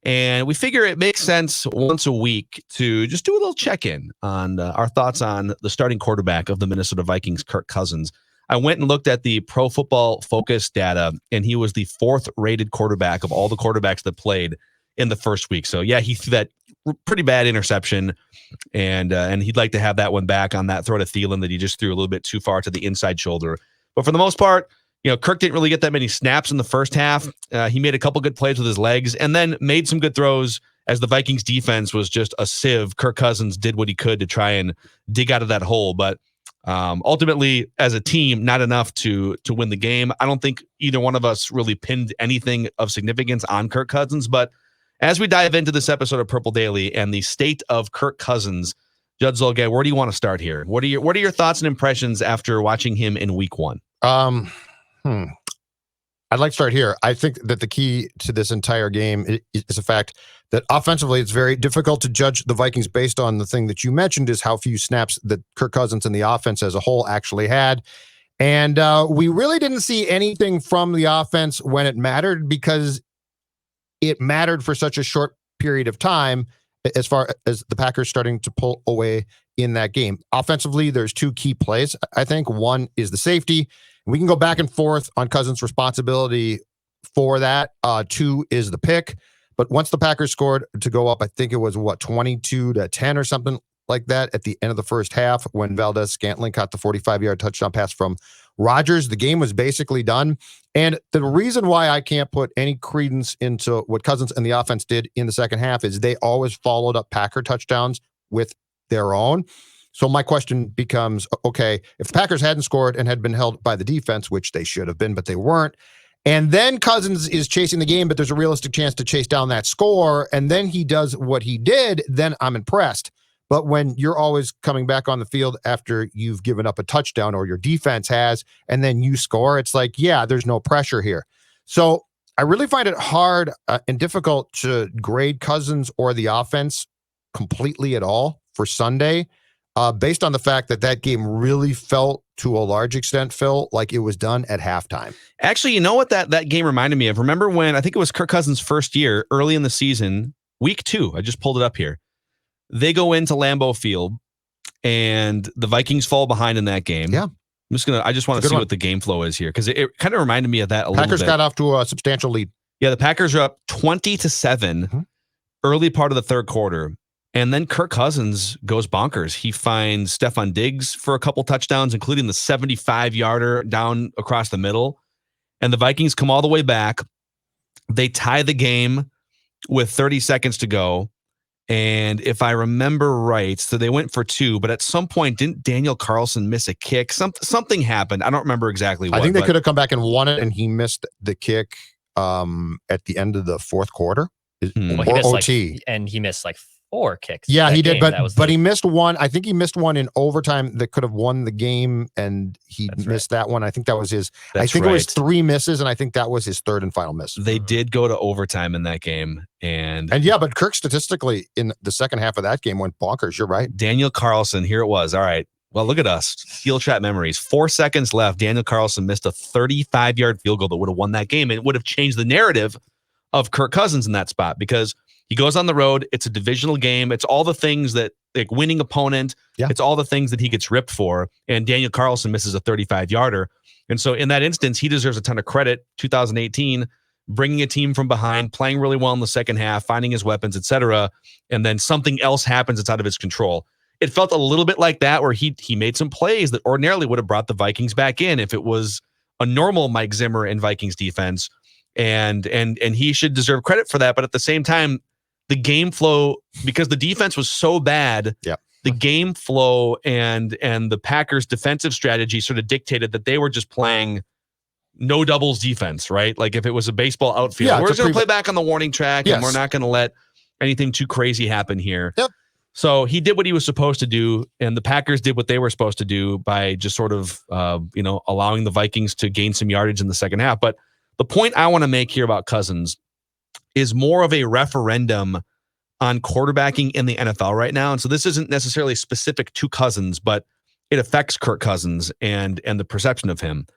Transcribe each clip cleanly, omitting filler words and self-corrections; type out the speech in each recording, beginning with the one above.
And we figure it makes sense once a week to just do a little check-in on our thoughts on the starting quarterback of the Minnesota Vikings, Kirk Cousins. I went and looked at the Pro Football Focus data, and he was the 4th-rated quarterback of all the quarterbacks that played in the first week. So, yeah, he threw that pretty bad interception, and he'd like to have that one back on that throw to Thielen that he just threw a little bit too far to the inside shoulder. But for the most part, Kirk didn't really get that many snaps in the first half. He made a couple good plays with his legs and then made some good throws as the Vikings defense was just a sieve. Kirk Cousins did what he could to try and dig out of that hole. But ultimately, as a team, not enough to win the game. I don't think either one of us really pinned anything of significance on Kirk Cousins. But as we dive into this episode of Purple Daily and the state of Kirk Cousins, Judd Zulgad, where do you want to start here? What are your thoughts and impressions after watching him in week 1? I'd like to start here. I think that the key to this entire game is the fact that offensively, it's very difficult to judge the Vikings based on the thing that you mentioned is how few snaps that Kirk Cousins and the offense as a whole actually had. And we really didn't see anything from the offense when it mattered because it mattered for such a short period of time as far as the Packers starting to pull away in that game. Offensively, there's 2 key plays. I think one is the safety. We can go back and forth on Cousins' responsibility for that. 2 is the pick. But once the Packers scored to go up, I think it was 22-10 or something like that at the end of the first half when Valdez-Scantling caught the 45-yard touchdown pass from Rodgers. The game was basically done. And the reason why I can't put any credence into what Cousins and the offense did in the second half is they always followed up Packer touchdowns with their own. So my question becomes, okay, if the Packers hadn't scored and had been held by the defense, which they should have been, but they weren't, and then Cousins is chasing the game, but there's a realistic chance to chase down that score, and then he does what he did, then I'm impressed. But when you're always coming back on the field after you've given up a touchdown or your defense has, and then you score, it's like, yeah, there's no pressure here. So I really find it hard and difficult to grade Cousins or the offense completely at all for Sunday. Based on the fact that game really felt, to a large extent, Phil, like it was done at halftime. Actually, you know what that game reminded me of? Remember when, I think it was Kirk Cousins' first year, early in the season, week 2, I just pulled it up here. They go into Lambeau Field, and the Vikings fall behind in that game. Yeah. I just want to see what the game flow is here, because it kind of reminded me of that a little bit. Packers got off to a substantial lead. Yeah, the Packers are up 20-7, early part of the third quarter. And then Kirk Cousins goes bonkers. He finds Stephon Diggs for a couple touchdowns, including the 75-yarder down across the middle. And the Vikings come all the way back. They tie the game with 30 seconds to go. And if I remember right, so they went for 2, but at some point, didn't Daniel Carlson miss a kick? Something happened. I don't remember exactly what. I think they could have come back and won it, and he missed the kick at the end of the fourth quarter. Or OT. And he missed 4 kicks. Yeah, he did, but he missed one. I think he missed one in overtime that could have won the game, and he missed that one. I think that was his. It was 3 misses, and I think that was his third and final miss. They did go to overtime in that game, and yeah, but Kirk statistically in the second half of that game went bonkers. You're right. Daniel Carlson, here it was. All right. Well, look at us. Steel trap memories. 4 seconds left. Daniel Carlson missed a 35-yard field goal that would have won that game, and it would have changed the narrative of Kirk Cousins in that spot, because he goes on the road. It's a divisional game. It's all the things that, like, winning opponent. Yeah. It's all the things that he gets ripped for. And Daniel Carlson misses a 35-yarder. And so in that instance, he deserves a ton of credit. 2018, bringing a team from behind, playing really well in the second half, finding his weapons, etc. And then something else happens that's out of his control. It felt a little bit like that, where he made some plays that ordinarily would have brought the Vikings back in if it was a normal Mike Zimmer and Vikings defense. And he should deserve credit for that. But at the same time, the game flow, because the defense was so bad, the game flow and the Packers' defensive strategy sort of dictated that they were just playing no doubles defense, right? Like if it was a baseball outfield, we're just going to play back on the warning track, and we're not going to let anything too crazy happen here. Yep. So he did what he was supposed to do, and the Packers did what they were supposed to do by just sort of, allowing the Vikings to gain some yardage in the second half. But the point I want to make here about Cousins is more of a referendum on quarterbacking in the NFL right now. And so this isn't necessarily specific to Cousins, but it affects Kirk Cousins and the perception of him.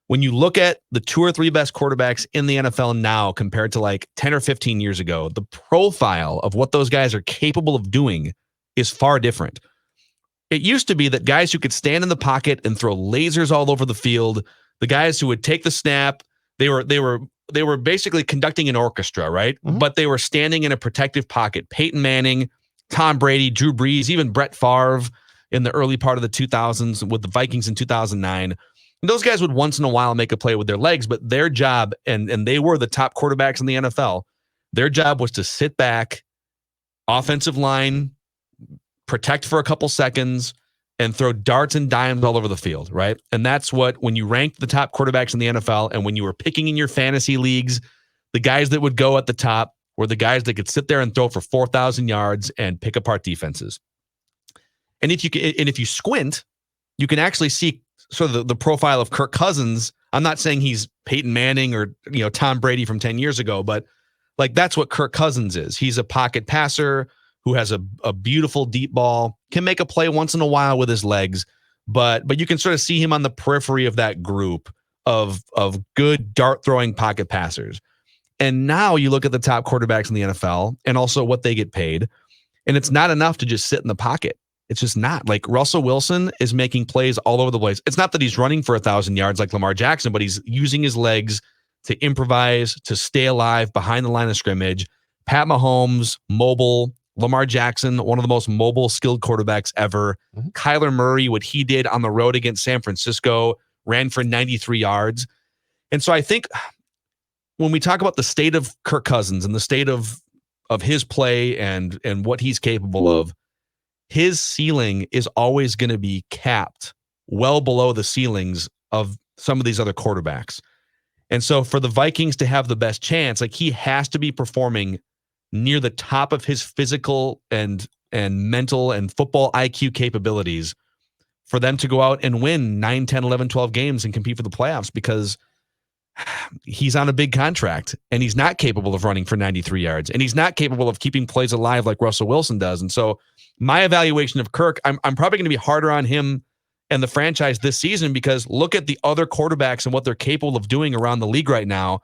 when you look at the 2 or 3 best quarterbacks in the NFL now compared to like 10 or 15 years ago, the profile of what those guys are capable of doing is far different. It used to be that guys who could stand in the pocket and throw lasers all over the field, the guys who would take the snap, they were basically conducting an orchestra, right? Mm-hmm. But they were standing in a protective pocket. Peyton Manning, Tom Brady, Drew Brees, even Brett Favre in the early part of the 2000s with the Vikings in 2009. And those guys would once in a while make a play with their legs, but their job, and they were the top quarterbacks in the NFL, their job was to sit back, offensive line, protect for a couple seconds, and throw darts and dimes all over the field, right? And that's what, when you ranked the top quarterbacks in the NFL and when you were picking in your fantasy leagues, the guys that would go at the top were the guys that could sit there and throw for 4,000 yards and pick apart defenses. And if you squint, you can actually see sort of the profile of Kirk Cousins. I'm not saying he's Peyton Manning or Tom Brady from 10 years ago, but like that's what Kirk Cousins is. He's a pocket passer who has a beautiful deep ball, can make a play once in a while with his legs, but you can sort of see him on the periphery of that group of good dart throwing pocket passers. And now you look at the top quarterbacks in the NFL and also what they get paid, and it's not enough to just sit in the pocket. It's just not. Like Russell Wilson is making plays all over the place. It's not that he's running for 1,000 yards like Lamar Jackson, but he's using his legs to improvise, to stay alive behind the line of scrimmage. Pat Mahomes, mobile. Lamar Jackson, one of the most mobile, skilled quarterbacks ever. Mm-hmm. Kyler Murray, what he did on the road against San Francisco, ran for 93 yards. And so I think when we talk about the state of Kirk Cousins and the state of his play and what he's capable of, his ceiling is always going to be capped well below the ceilings of some of these other quarterbacks. And so for the Vikings to have the best chance, like he has to be performing near the top of his physical and mental and football IQ capabilities for them to go out and win 9, 10, 11, 12 games and compete for the playoffs, because he's on a big contract and he's not capable of running for 93 yards and he's not capable of keeping plays alive like Russell Wilson does. And so my evaluation of Kirk, I'm probably going to be harder on him and the franchise this season, because look at the other quarterbacks and what they're capable of doing around the league right now.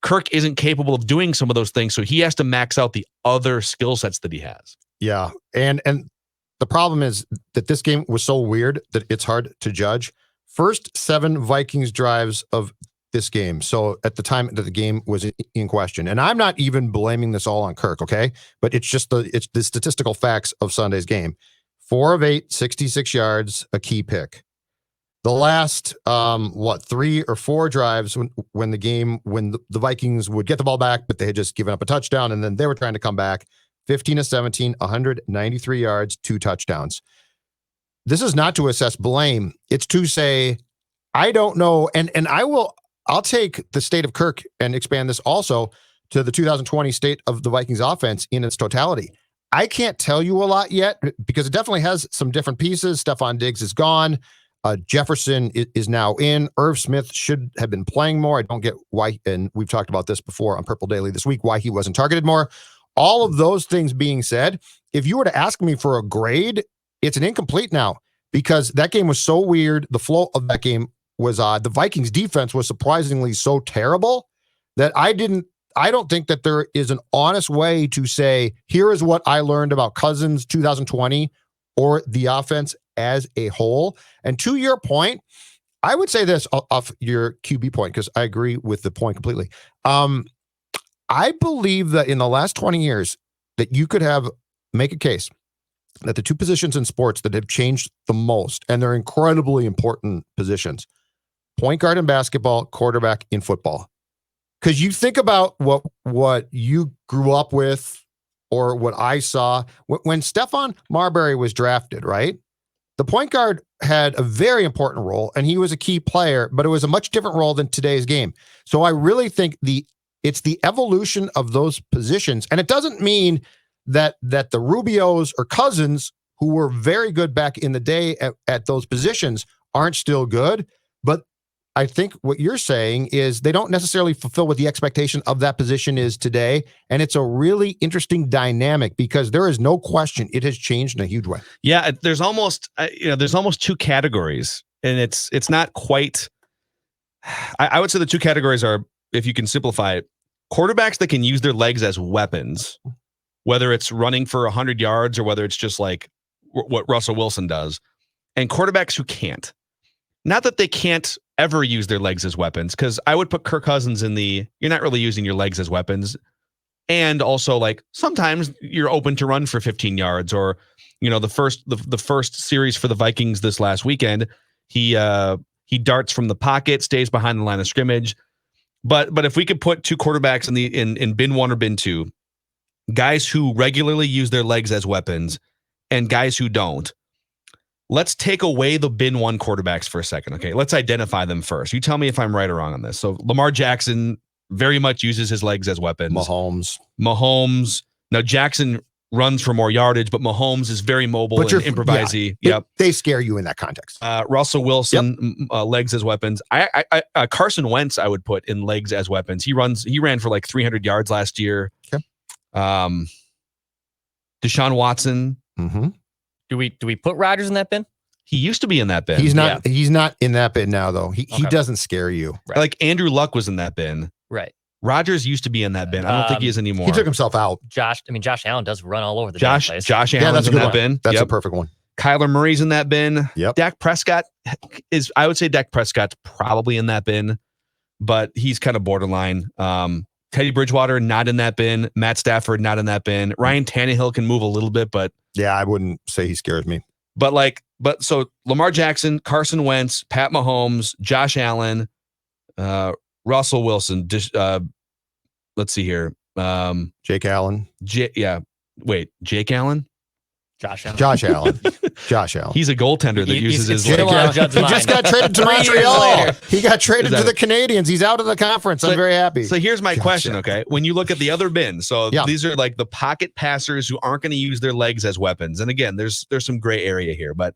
Kirk isn't capable of doing some of those things, so he has to max out the other skill sets that he has. Yeah, and the problem is that this game was so weird that it's hard to judge. First 7 Vikings drives of this game, so at the time that the game was in question, and I'm not even blaming this all on Kirk, okay? But it's the statistical facts of Sunday's game. 4 of 8, 66 yards, a key pick. The last 3 or 4 drives when the Vikings would get the ball back, but they had just given up a touchdown, and then they were trying to come back. 15 of 17, 193 yards, 2 touchdowns. This is not to assess blame. It's to say, I don't know, and I'll take the state of Kirk and expand this also to the 2020 state of the Vikings offense in its totality. I can't tell you a lot yet because it definitely has some different pieces. Stephon Diggs is gone. Jefferson is now in. Irv Smith should have been playing more. I don't get why, and we've talked about this before on Purple Daily this week, why he wasn't targeted more. All of those things being said, if you were to ask me for a grade, it's an incomplete now because that game was so weird. The flow of that game was odd. The Vikings defense was surprisingly so terrible that I don't think that there is an honest way to say, here is what I learned about Cousins 2020 or the offense as a whole. And to your point, I would say this off your QB point, because I agree with the point completely. I believe that in the last 20 years that you could make a case that the 2 positions in sports that have changed the most, and they're incredibly important positions, point guard in basketball, quarterback in football. Because you think about what you grew up with or what I saw when Stephon Marbury was drafted, right? The point guard had a very important role and he was a key player, but it was a much different role than today's game. So I really think it's the evolution of those positions. And it doesn't mean that the Rubios or Cousins, who were very good back in the day at those positions, aren't still good. But I think what you're saying is they don't necessarily fulfill what the expectation of that position is today. And it's a really interesting dynamic because there is no question it has changed in a huge way. Yeah, there's almost 2 categories, and it's not quite. I would say the two categories are, if you can simplify it, quarterbacks that can use their legs as weapons, whether it's running for 100 yards or whether it's just like what Russell Wilson does, and quarterbacks who can't. Not that they can't ever use their legs as weapons, because I would put Kirk Cousins in you're not really using your legs as weapons. And also, like, sometimes you're open to run for 15 yards, or, the first series for the Vikings this last weekend, he darts from the pocket, stays behind the line of scrimmage. But if we could put two quarterbacks in bin one or bin two, guys who regularly use their legs as weapons and guys who don't, let's take away the bin one quarterbacks for a second. Okay, let's identify them first. You tell me if I'm right or wrong on this. So Lamar Jackson very much uses his legs as weapons. Mahomes. Now Jackson runs for more yardage, but Mahomes is very mobile and improvisey. Yeah, yep. They scare you in that context. Russell Wilson, legs as weapons. Carson Wentz, I would put in legs as weapons. He ran for like 300 yards last year. Okay. Deshaun Watson. Mm-hmm. Do we put Rodgers in that bin? He used to be in that bin. He's not. Yeah. He's not in that bin now, though. He doesn't scare you. Right. Like Andrew Luck was in that bin. Right. Rodgers used to be in that bin. I don't think he is anymore. He took himself out. Josh Allen does run all over the Josh Allen's in that bin. That's a perfect one. Kyler Murray's in that bin. Yep. Dak Prescott's probably in that bin, but he's kind of borderline. Teddy Bridgewater, not in that bin. Matt Stafford, not in that bin. Ryan Tannehill can move a little bit, but yeah, I wouldn't say he scares me. But so Lamar Jackson, Carson Wentz, Pat Mahomes, Josh Allen, Russell Wilson. Let's see here. Jake Allen. Jake Allen? Josh Allen. Josh Allen. He's a goaltender that uses his legs. He just got traded to Montreal. He got traded to the Canadiens. He's out of the conference. I'm very happy. So here's my question, okay? When you look at the other bin, these are like the pocket passers who aren't going to use their legs as weapons. And again, there's some gray area here, but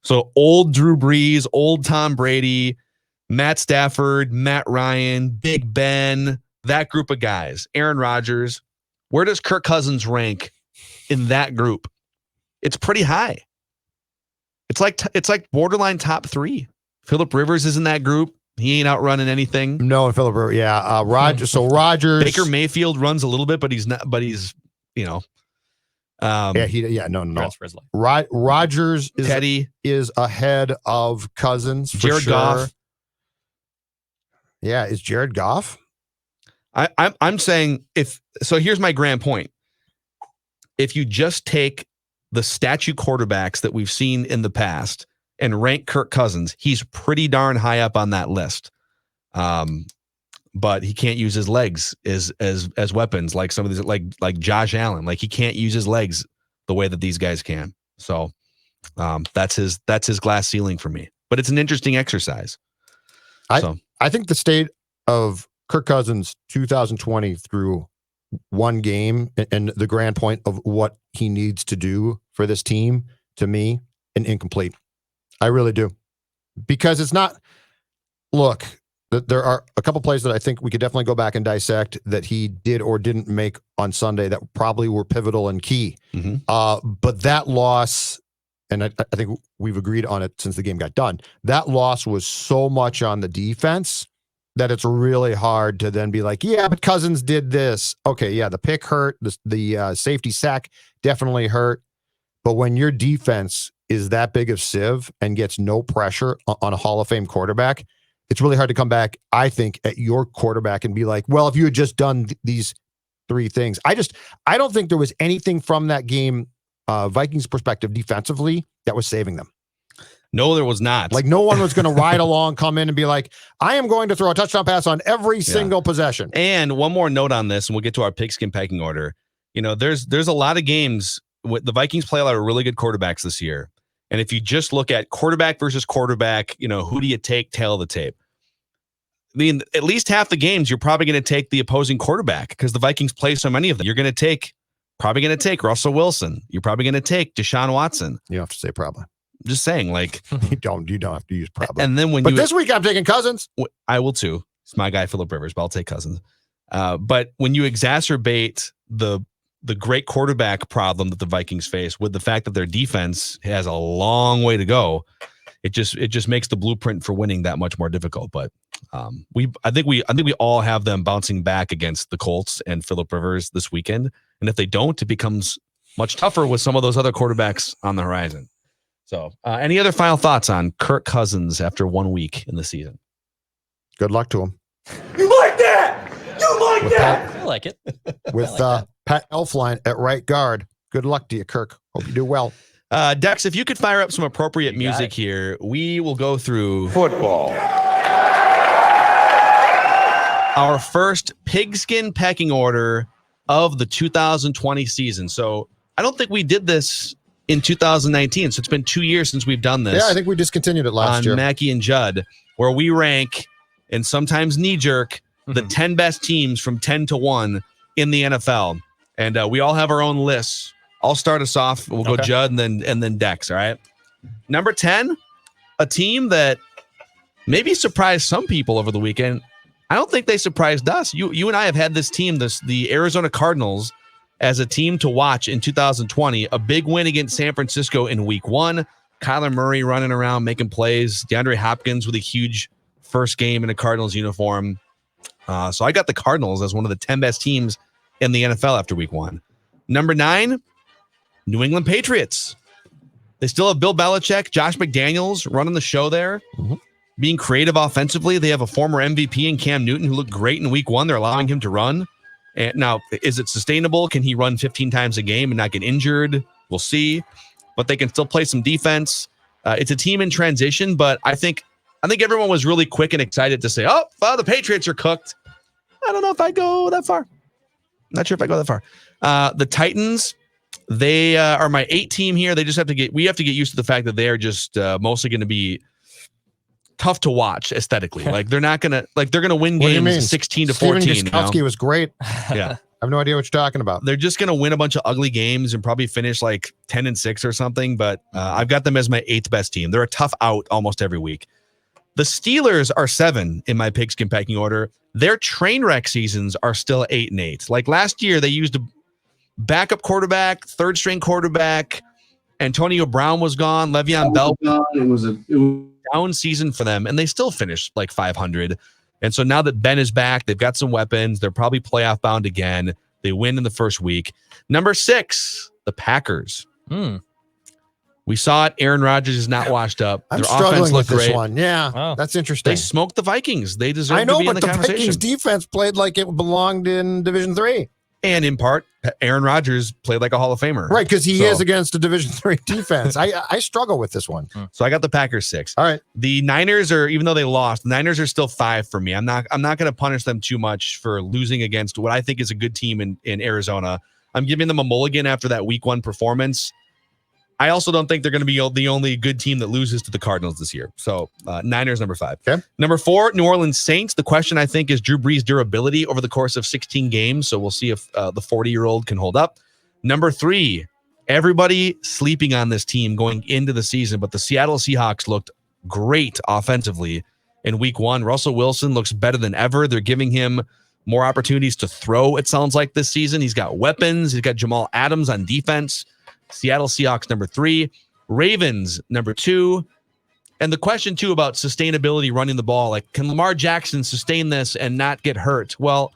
so old Drew Brees, old Tom Brady, Matt Stafford, Matt Ryan, Big Ben, that group of guys, Aaron Rodgers. Where does Kirk Cousins rank in that group? It's pretty high. It's like borderline top 3. Phillip Rivers is in that group. He ain't outrunning anything. No, Phillip Rivers. Yeah, Rodgers. So Rodgers. Baker Mayfield runs a little bit, but he's not. But he's no. Rodgers is ahead of Cousins. Jared Goff. Yeah, is Jared Goff? I'm saying here's my grand point. If you just take the statue quarterbacks that we've seen in the past and rank Kirk Cousins, he's pretty darn high up on that list. But he can't use his legs as weapons like some of these, like Josh Allen. Like he can't use his legs the way that these guys can. So that's his glass ceiling for me. But it's an interesting exercise. I think the state of Kirk Cousins 2020 through one game and the grand point of what he needs to do for this team, to me, an incomplete. I really do. Because it's not, look, there are a couple plays that I think we could definitely go back and dissect that he did or didn't make on Sunday that probably were pivotal and key. Mm-hmm. But that loss, and I think we've agreed on it since the game got done, that loss was so much on the defense that it's really hard to then be like, yeah, but Cousins did this. Okay, yeah, the pick hurt. The safety sack definitely hurt. But when your defense is that big of sieve and gets no pressure on a Hall of Fame quarterback, it's really hard to come back, I think, at your quarterback and be like, well, if you had just done these 3 things. I don't think there was anything from that game, Vikings perspective defensively, that was saving them. No, there was not. Like no one was going to ride along, come in and be like, I am going to throw a touchdown pass on every single possession. And one more note on this, and we'll get to our pigskin pecking order. There's a lot of games. The Vikings play a lot of really good quarterbacks this year. And if you just look at quarterback versus quarterback, who do you take tail of the tape? I mean, at least half the games, you're probably going to take the opposing quarterback because the Vikings play so many of them. You're probably going to take Russell Wilson. You're probably going to take Deshaun Watson. You don't have to say probably. Just saying, like you don't have to use probably. And then this week I'm taking Cousins. I will too. It's my guy Phillip Rivers, but I'll take Cousins. But when you exacerbate the great quarterback problem that the Vikings face with the fact that their defense has a long way to go, it just makes the blueprint for winning that much more difficult. But I think we all have them bouncing back against the Colts and Phillip Rivers this weekend. And if they don't, it becomes much tougher with some of those other quarterbacks on the horizon. So, any other final thoughts on Kirk Cousins after 1 week in the season? Good luck to him. You like that? You like that? I like it. With Pat Elflein at right guard. Good luck to you, Kirk. Hope you do well. Dex, if you could fire up some appropriate music here, we will go through Football. our first pigskin pecking order of the 2020 season. So I don't think we did this in 2019. So it's been 2 years since we've done this. Yeah, I think we discontinued it last year. On Mackey and Judd, where we rank and sometimes knee jerk the 10 best teams from 10 to 1 in the NFL. And we all have our own lists. I'll start us off. We'll go Judd and then Dex. All right. Number 10, a team that maybe surprised some people over the weekend. I don't think they surprised us. You and I have had this team, the Arizona Cardinals, as a team to watch in 2020. A big win against San Francisco in week 1. Kyler Murray running around making plays. DeAndre Hopkins with a huge first game in a Cardinals uniform. So I got the Cardinals as one of the 10 best teams in the NFL after week 1. Number 9, New England Patriots. They still have Bill Belichick, Josh McDaniels running the show there, being creative offensively. They have a former MVP in Cam Newton who looked great in week 1. They're allowing him to run. And now, is it sustainable? Can he run 15 times a game and not get injured? We'll see. But they can still play some defense. It's a team in transition, but I think everyone was really quick and excited to say, oh, well, the Patriots are cooked. I don't know if I go that far. Not sure if I go that far. The Titans, they are my 8 team here. They just have to get used to the fact that they are just mostly going to be tough to watch aesthetically. Like they're going to win games 16 to 14. Steven Gostkowski was great. Yeah. I have no idea what you're talking about. They're just going to win a bunch of ugly games and probably finish like 10-6 or something. But I've got them as my 8th best team. They're a tough out almost every week. The Steelers are 7 in my pigskin pecking order. Their train wreck seasons are still 8-8. Like last year, they used a backup quarterback, third string quarterback. Antonio Brown was gone. Le'Veon Bell. It was a down season for them, and they still finished like 500. And so now that Ben is back, they've got some weapons. They're probably playoff bound again. They win in the first week. Number 6, the Packers. We saw it. Aaron Rodgers is not washed up. I'm Their struggling offense with looked this great. one. Yeah, that's interesting. They smoked the Vikings. They deserve I know, to be in but the the conversation. Vikings defense played like it belonged in Division 3. And in part, Aaron Rodgers played like a Hall of Famer. Right, because he is against a Division 3 defense. I struggle with this one. So I got the Packers 6. All right. The Niners are, even though they lost, the Niners are still 5 for me. I'm not going to punish them too much for losing against what I think is a good team in Arizona. I'm giving them a mulligan after that week 1 performance. I also don't think they're going to be the only good team that loses to the Cardinals this year. So Niners, number 5. Okay. Number 4, New Orleans Saints. The question, I think, is Drew Brees' durability over the course of 16 games. So we'll see if the 40-year-old can hold up. Number 3, everybody sleeping on this team going into the season, but the Seattle Seahawks looked great offensively in week 1. Russell Wilson looks better than ever. They're giving him more opportunities to throw, it sounds like, this season. He's got weapons. He's got Jamal Adams on defense. Seattle Seahawks, number 3. Ravens, number 2. And the question, too, about sustainability running the ball. Like, can Lamar Jackson sustain this and not get hurt? Well,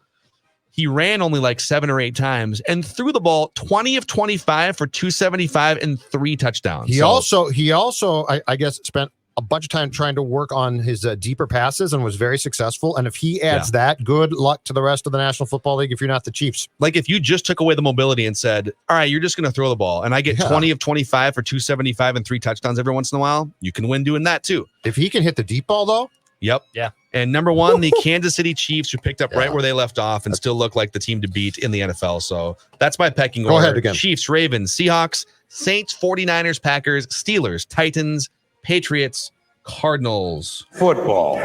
he ran only like 7 or 8 times and threw the ball 20 of 25 for 275 and 3 touchdowns. He also, I guess, spent a bunch of time trying to work on his deeper passes and was very successful. And if he adds that, good luck to the rest of the National Football League if you're not the Chiefs. Like if you just took away the mobility and said, all right, you're just going to throw the ball and I get 20 of 25 for 275 and 3 touchdowns every once in a while, you can win doing that too. If he can hit the deep ball, though. Yep. Yeah. And number 1, the Kansas City Chiefs, who picked up right where they left off and still look like the team to beat in the NFL. So that's my pecking order. Go ahead again. Chiefs, Ravens, Seahawks, Saints, 49ers, Packers, Steelers, Titans, Patriots, Cardinals. Football.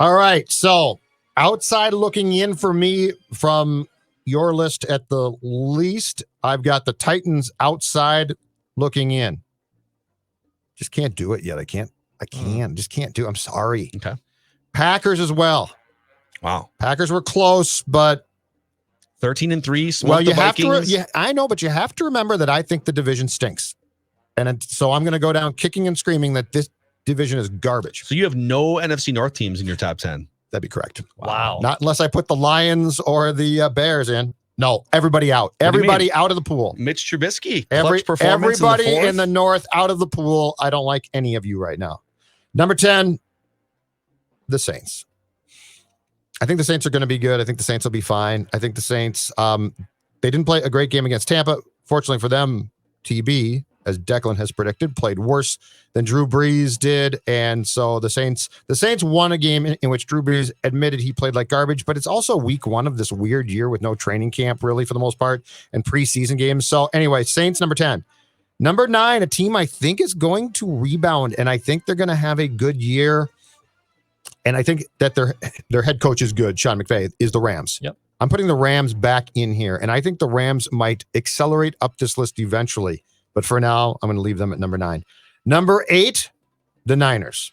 All right. So outside looking in for me from your list at the least, I've got the Titans outside looking in. Just can't do it yet. I just can't do it. I'm sorry. Okay. Packers as well. Wow. Packers were close, but 13-3. Well, you the have Vikings. I know, but you have to remember that I think the division stinks. And so I'm going to go down kicking and screaming that this division is garbage. So you have no NFC North teams in your top 10. That'd be correct. Wow. Not unless I put the Lions or the Bears in. No, everybody out. do you Everybody out of the pool. Mitch Trubisky, clutch performance Everybody in in the North out of the pool. I don't like any of you right now. Number 10, the Saints. I think the Saints are going to be good. I think the Saints will be fine. I think the Saints, they didn't play a great game against Tampa. Fortunately for them, TB, as Declan has predicted, played worse than Drew Brees did. And so the Saints won a game in which Drew Brees admitted he played like garbage, but it's also week 1 of this weird year with no training camp really for the most part and preseason games. So anyway, Saints number 10. Number 9, a team I think is going to rebound, and I think they're going to have a good year. And I think that their head coach is good, Sean McVay, is the Rams. Yep. I'm putting the Rams back in here, and I think the Rams might accelerate up this list eventually. But for now, I'm going to leave them at number 9. Number 8, the Niners.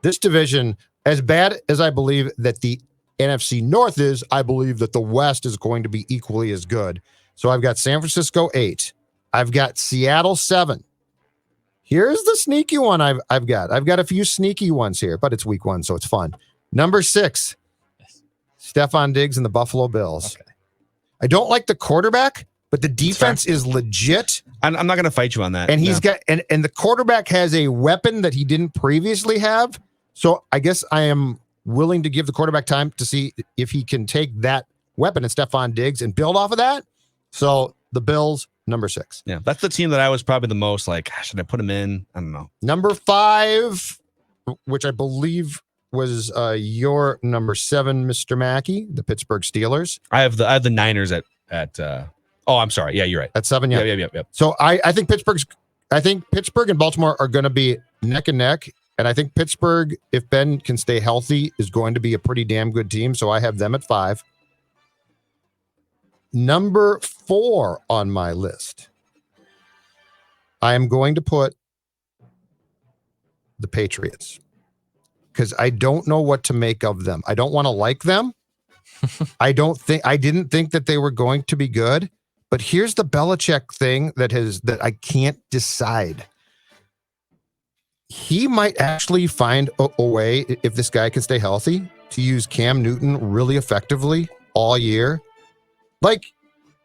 This division, as bad as I believe that the NFC North is, I believe that the West is going to be equally as good. So I've got San Francisco 8. I've got Seattle 7. Here's the sneaky one I've got. I've got a few sneaky ones here, but it's week 1, so it's fun. Number 6, Stephon Diggs and the Buffalo Bills. Okay. I don't like the quarterback, but the defense is legit. I'm not going to fight you on that. And he's got and the quarterback has a weapon that he didn't previously have. So I guess I am willing to give the quarterback time to see if he can take that weapon and Stephon Diggs and build off of that. So the Bills, number 6. Yeah, that's the team that I was probably the most like, should I put him in? I don't know. Number 5, which I believe was your number 7, Mr. Mackey, the Pittsburgh Steelers. I have the Niners at oh, I'm sorry. Yeah, you're right. At 7, yeah. Yep. So I think Pittsburgh and Baltimore are going to be neck and neck. And I think Pittsburgh, if Ben can stay healthy, is going to be a pretty damn good team. So I have them at 5. Number 4 on my list, I am going to put the Patriots because I don't know what to make of them. I don't want to like them. I didn't think that they were going to be good, but here's the Belichick thing that I can't decide. He might actually find a way, if this guy can stay healthy, to use Cam Newton really effectively all year. Like,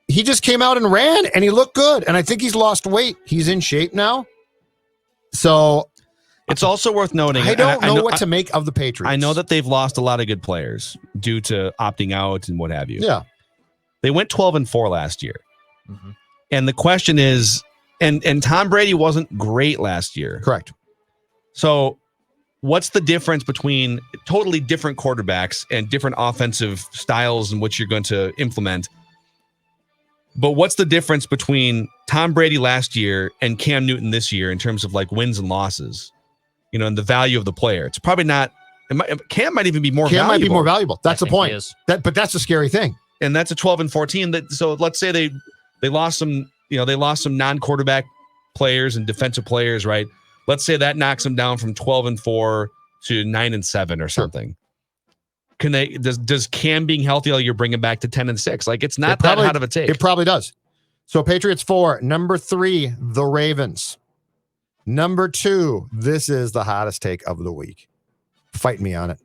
he just came out and ran, and he looked good, and I think he's lost weight. He's in shape now. So it's also worth noting. I don't know what to make of the Patriots. I know that they've lost a lot of good players due to opting out and what have you. Yeah. They went 12-4 last year. Mm-hmm. And the question is, and Tom Brady wasn't great last year. Correct. So what's the difference between totally different quarterbacks and different offensive styles in which you're going to implement? But what's the difference between Tom Brady last year and Cam Newton this year in terms of like wins and losses, and the value of the player? It's probably not. Cam might even be more valuable. Cam might be more valuable. That's the point. But that's a scary thing. And that's a 12-14. So let's say they lost some, they lost some non-quarterback players and defensive players, right? Let's say that knocks them down from 12-4 to 9-7 or something. Can they? Does Cam being healthy all year bring him back to 10-6? Like, it's not that hot of a take. It probably does. So Patriots 4, number 3, the Ravens. Number 2, this is the hottest take of the week. Fight me on it.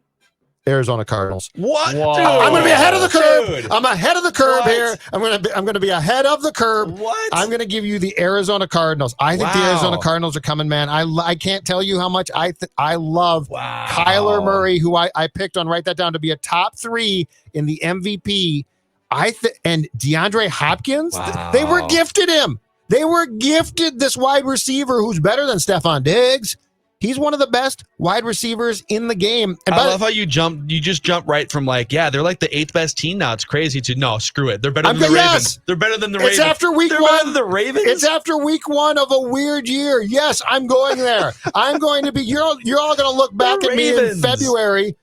Arizona Cardinals. What? Dude, I'm going to be ahead of the curb. Dude. I'm ahead of the curb here. I'm going to be ahead of the curb. What? I'm going to give you the Arizona Cardinals. I think the Arizona Cardinals are coming, man. I can't tell you how much I love Kyler Murray, who I picked on. Write that down, to be a top 3 in the MVP. And DeAndre Hopkins, they were gifted him. They were gifted this wide receiver who's better than Stephon Diggs. He's one of the best wide receivers in the game. And I love how you just jump right from like, yeah, they're like the 8th best team now. It's crazy to no, screw it. They're better than the Ravens. They're better than the Ravens. It's after week 1. Better than the Ravens. It's after week 1 of a weird year. Yes, I'm going there. I'm going to be. You're all going to look back at me in February,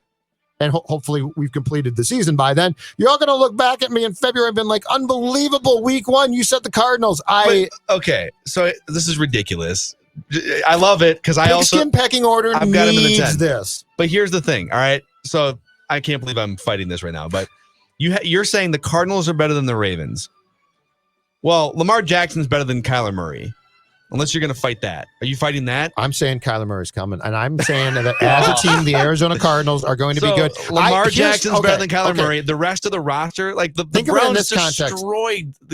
and hopefully we've completed the season by then. You're all going to look back at me in February and been like, unbelievable, week 1, you set the Cardinals. Okay, so this is ridiculous. I love it because I also pigskin pecking order I've got him in the 10. This. But here's the thing, all right? So I can't believe I'm fighting this right now, but you're saying the Cardinals are better than the Ravens. Well, Lamar Jackson's better than Kyler Murray. Unless you're going to fight that. Are you fighting that? I'm saying Kyler Murray's coming, and I'm saying that as a team, the Arizona Cardinals are going to be good. Lamar Jackson's better than Kyler Murray. The rest of the roster, like the Browns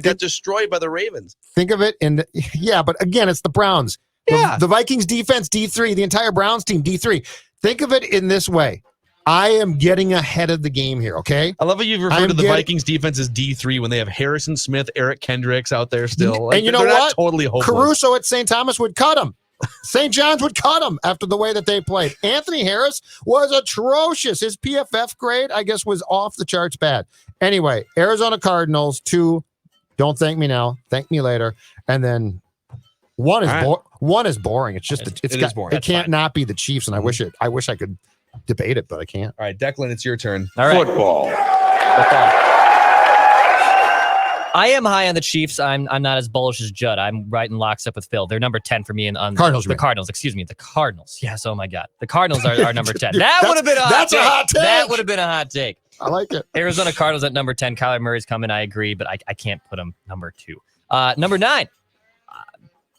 got destroyed by the Ravens. Think of it but again, it's the Browns. Yeah. The Vikings defense, D3, the entire Browns team, D3. Think of it in this way. I am getting ahead of the game here, okay? I love how you've referred to the Vikings defense as D3 when they have Harrison Smith, Eric Kendricks out there still. And you know what? Totally hopeless. Caruso at St. Thomas would cut him. St. John's would cut him after the way that they played. Anthony Harris was atrocious. His PFF grade, I guess, was off the charts bad. Anyway, Arizona Cardinals, 2, don't thank me now, thank me later. And then one is boring. It's just it's boring. It can't not be the Chiefs, and I wish I could debate it, but I can't. All right, Declan, it's your turn. All right. Football. I am high on the Chiefs. I'm not as bullish as Judd. I'm right in lockstep with Phil. They're number 10 for me on Cardinals. The Cardinals, excuse me. The Cardinals. Yes, oh my God. The Cardinals are number 10. That would have been a hot take. A hot take. That would have been a hot take. I like it. Arizona Cardinals at number 10. Kyler Murray's coming. I agree, but I can't put him number 2. Number 9.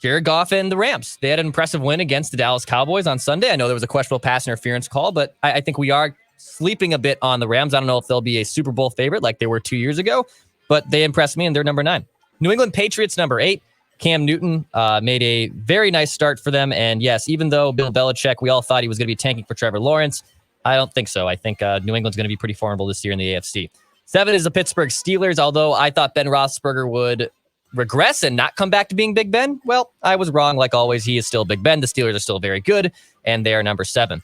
Jared Goff and the Rams. They had an impressive win against the Dallas Cowboys on Sunday. I know there was a questionable pass interference call, but I think we are sleeping a bit on the Rams. I don't know if they'll be a Super Bowl favorite like they were 2 years ago, but they impressed me and they're number 9. New England Patriots, number 8. Cam Newton made a very nice start for them. And yes, even though Bill Belichick, we all thought he was going to be tanking for Trevor Lawrence, I don't think so. I think New England's going to be pretty formidable this year in the AFC. 7 is the Pittsburgh Steelers, although I thought Ben Roethlisberger would regress and not come back to being Big Ben. Well, I was wrong. Like always, he is still Big Ben. The Steelers are still very good, and they are number 7.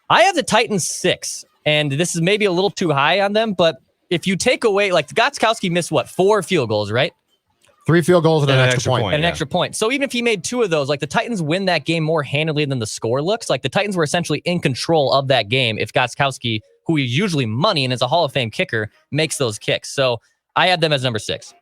I have the Titans 6, and this is maybe a little too high on them, but if you take away, like Gostkowski missed 4 field goals, right? 3 field goals and an extra point. And an extra point. So even if he made 2 of those, like the Titans win that game more handily than the score looks. Like the Titans were essentially in control of that game if Gostkowski, who is usually money and is a Hall of Fame kicker, makes those kicks. So I had them as number 6.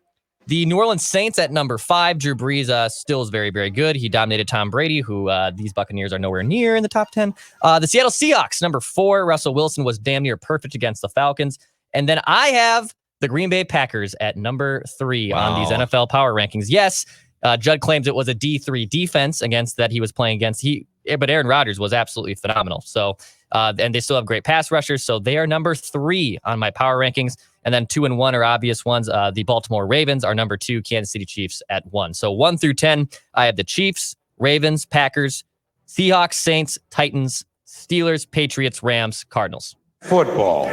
The New Orleans Saints at number 5. Drew Brees still is very, very good. He dominated Tom Brady, who these Buccaneers are nowhere near in the top 10. The Seattle Seahawks, number 4. Russell Wilson was damn near perfect against the Falcons. And then I have the Green Bay Packers at number 3 on these NFL power rankings. Yes, Judd claims it was a D3 defense against that he was playing against. But Aaron Rodgers was absolutely phenomenal. So, and they still have great pass rushers. So they are number 3 on my power rankings. And then 2 and 1 are obvious ones. The Baltimore Ravens are number 2, Kansas City Chiefs at 1. So 1 through 10, I have the Chiefs, Ravens, Packers, Seahawks, Saints, Titans, Steelers, Patriots, Rams, Cardinals. Football.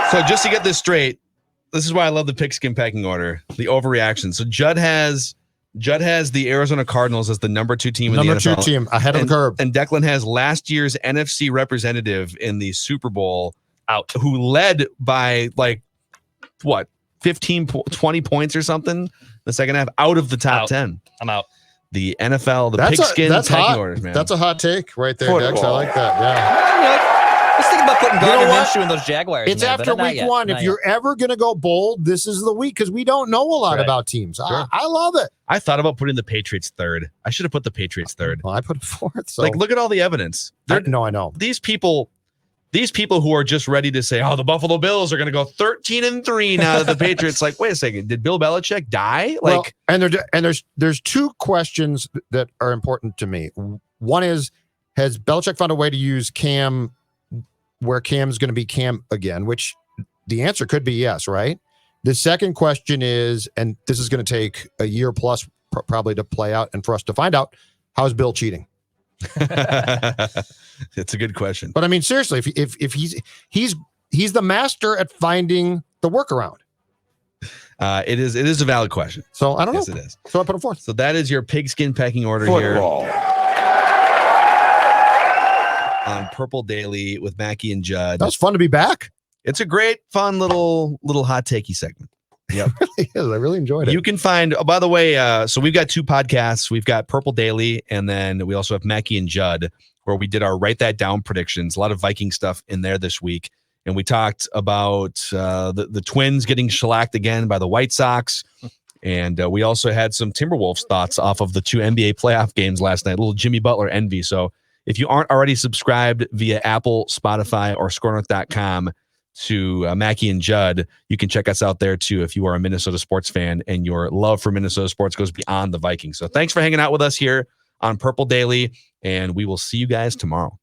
So just to get this straight, this is why I love the pigskin pecking order, the overreaction. So Judd has the Arizona Cardinals as the number 2 team in the NFL. Number 2 team, ahead of the curve. And Declan has last year's NFC representative in the Super Bowl out, who led by 15, 20 points or something in the second half, out of the top 10. I'm out. The NFL, pigskin pecking orders, man. That's a hot take right there, Dex. I like that. Yeah. I was thinking about putting Gardner Minshew in those Jaguars. It's after week 1. If you're ever going to go bold, this is the week because we don't know a lot about teams. Sure. I love it. I thought about putting the Patriots 3rd. I should have put the Patriots 3rd. Well, I put it 4th. So. Look at all the evidence. I know. These people who are just ready to say, the Buffalo Bills are going to go 13-3 now that the Patriots, wait a second, did Bill Belichick die? There's 2 questions that are important to me. One is, has Belichick found a way to use Cam where Cam's going to be Cam again, which the answer could be yes, right? The second question is, and this is going to take a year plus probably to play out and for us to find out, how's Bill cheating? It's a good question. But I mean, seriously, if he's the master at finding the workaround. It is a valid question. So I don't know. Yes, it is. So I put it 4th. So that is your pigskin pecking order Football. Here on Purple Daily with Mackey and Judd. That was fun to be back. It's a great, fun little hot takey segment. Yep. It really is. I really enjoyed it. You can find, by the way, so we've got 2 podcasts. We've got Purple Daily, and then we also have Mackey and Judd, where we did our Write That Down predictions. A lot of Viking stuff in there this week. And we talked about the Twins getting shellacked again by the White Sox. And we also had some Timberwolves thoughts off of the 2 NBA playoff games last night. A little Jimmy Butler envy. So if you aren't already subscribed via Apple, Spotify, or scorenorth.com to Mackey and Judd. You can check us out there too if you are a Minnesota sports fan and your love for Minnesota sports goes beyond the Vikings. So thanks for hanging out with us here on Purple Daily, and we will see you guys tomorrow.